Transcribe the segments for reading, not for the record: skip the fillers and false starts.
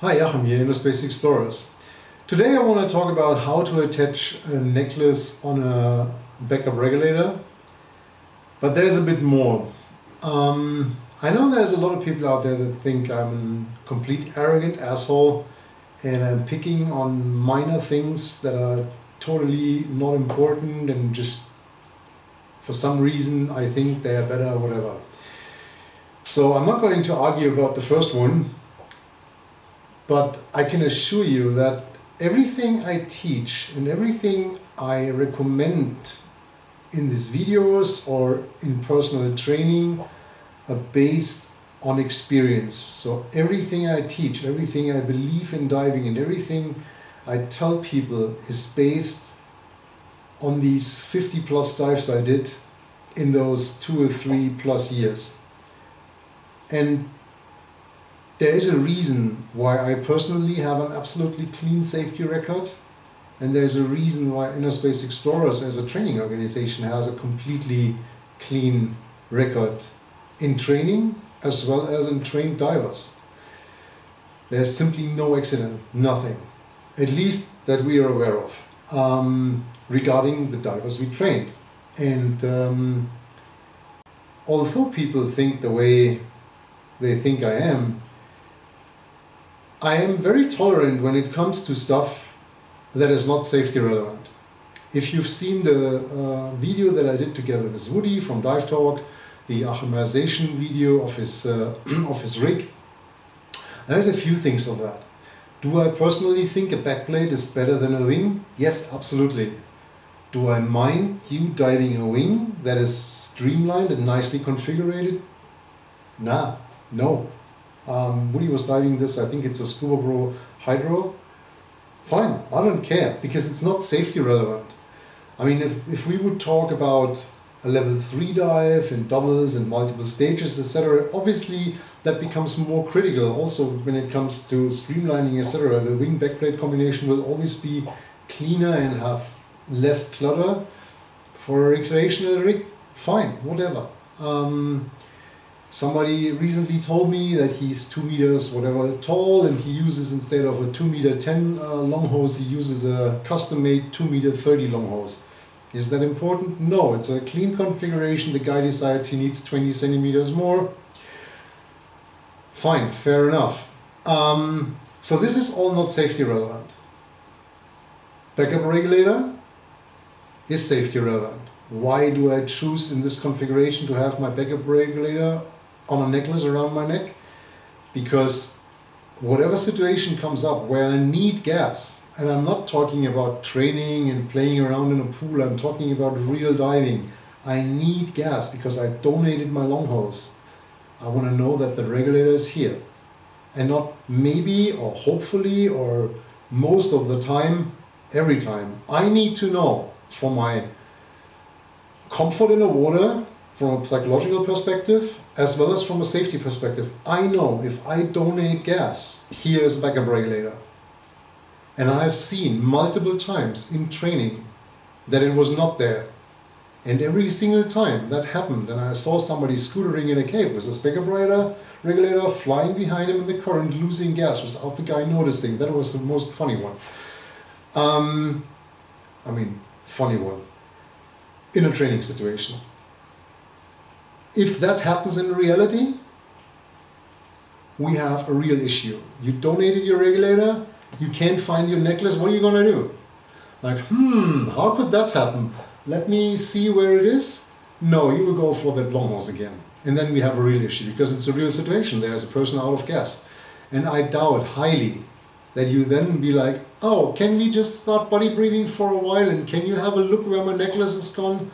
Hi, Achim here, InnerSpace Explorers. Today I want to talk about how to attach a necklace on a backup regulator, but there's a bit more. I know there's a lot of people out there that think I'm a complete arrogant asshole and I'm picking on minor things that are totally not important and just for some reason I think they are better or whatever. So I'm not going to argue about the first one. But I can assure you that everything I teach and everything I recommend in these videos or in personal training are based on experience. So everything I teach, everything I believe in diving, and everything I tell people is based on these 50 plus dives I did in those 2 or 3 plus years. And there is a reason why I personally have an absolutely clean safety record, and there's a reason why InnerSpace Explorers as a training organization has a completely clean record in training as well as in trained divers. There's simply no accident, nothing, at least that we are aware of, regarding the divers we trained. And although people think the way they think I am very tolerant when it comes to stuff that is not safety relevant. If you've seen the video that I did together with Woody from Dive Talk, the Achimization video of his rig, there's a few things of that. Do I personally think a backblade is better than a wing? Yes, absolutely. Do I mind you diving a wing that is streamlined and nicely configured? No. Woody was diving this, I think it's a Scuba Pro Hydro. Fine, I don't care, because it's not safety relevant. I mean, if we would talk about a level 3 dive and doubles and multiple stages, etc., obviously that becomes more critical. Also, when it comes to streamlining, etc., the wing backblade combination will always be cleaner and have less clutter. For a recreational rig, fine, whatever. Somebody recently told me that he's 2 meters whatever tall and he uses, instead of a 2 meter 10 long hose, he uses a custom made 2 meter 30 long hose. Is that important? No, it's a clean configuration. The guy decides he needs 20 centimeters more. Fine, fair enough. So this is all not safety relevant. Backup regulator is safety relevant. Why do I choose in this configuration to have my backup regulator on a necklace around my neck? Because whatever situation comes up where I need gas, and I'm not talking about training and playing around in a pool, I'm talking about real diving. I need gas because I donated my long hose. I want to know that the regulator is here. And not maybe or hopefully or most of the time, every time. I need to know for my comfort in the water, from a psychological perspective, as well as from a safety perspective. I know if I donate gas, here is a backup regulator. And I've seen multiple times in training that it was not there. And every single time that happened, and I saw somebody scootering in a cave with this backup regulator flying behind him in the current, losing gas without the guy noticing. That was the most funny one. Funny one. In a training situation. If that happens in reality, we have a real issue. You donated your regulator, you can't find your necklace, what are you gonna do? Like, how could that happen? Let me see where it is. No, you will go for that long hose again. And then we have a real issue, because it's a real situation. There's a person out of gas. And I doubt highly that you then be like, oh, can we just start body breathing for a while and can you have a look where my necklace is gone?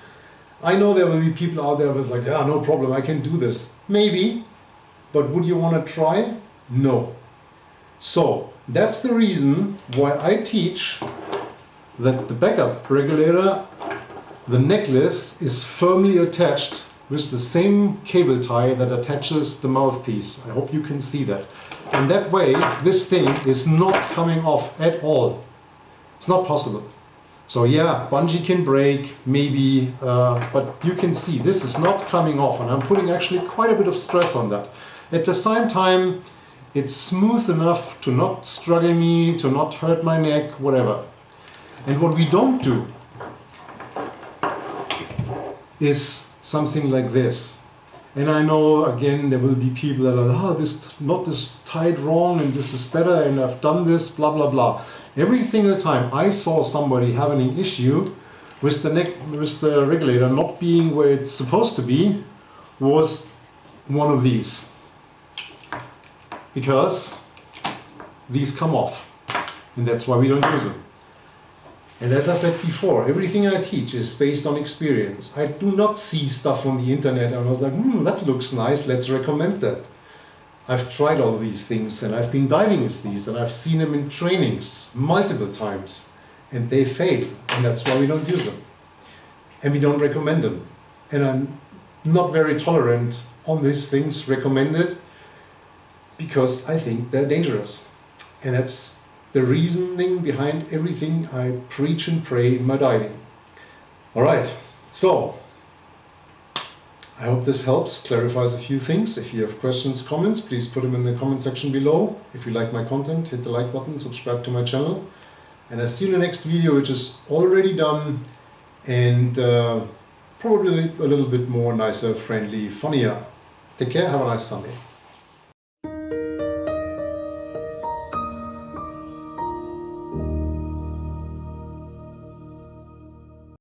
I know there will be people out there who's like, yeah, no problem, I can do this. Maybe, but would you want to try? No. So that's the reason why I teach that the backup regulator, the necklace, is firmly attached with the same cable tie that attaches the mouthpiece. I hope you can see that. And that way, this thing is not coming off at all. It's not possible. So yeah, bungee can break, maybe, but you can see this is not coming off, and I'm putting actually quite a bit of stress on that. At the same time, It's smooth enough to not struggle me, to not hurt my neck, whatever. And what we don't do is something like this. And I know, again, there will be people that are, this knot is tied wrong and this is better and I've done this, blah, blah, blah. Every single time I saw somebody having an issue with the regulator not being where it's supposed to be, was one of these. Because these come off. And that's why we don't use them. And as I said before, everything I teach is based on experience. I do not see stuff on the internet and I was like, that looks nice, let's recommend that. I've tried all these things and I've been diving with these and I've seen them in trainings multiple times and they fail, and that's why we don't use them. And we don't recommend them. And I'm not very tolerant on these things recommended because I think they're dangerous. And that's the reasoning behind everything I preach and pray in my diving. Alright, so I hope this helps, clarifies a few things. If you have questions, comments, please put them in the comment section below. If you like my content, hit the like button, subscribe to my channel. And I'll see you in the next video, which is already done and probably a little bit more nicer, friendly, funnier. Take care, have a nice Sunday.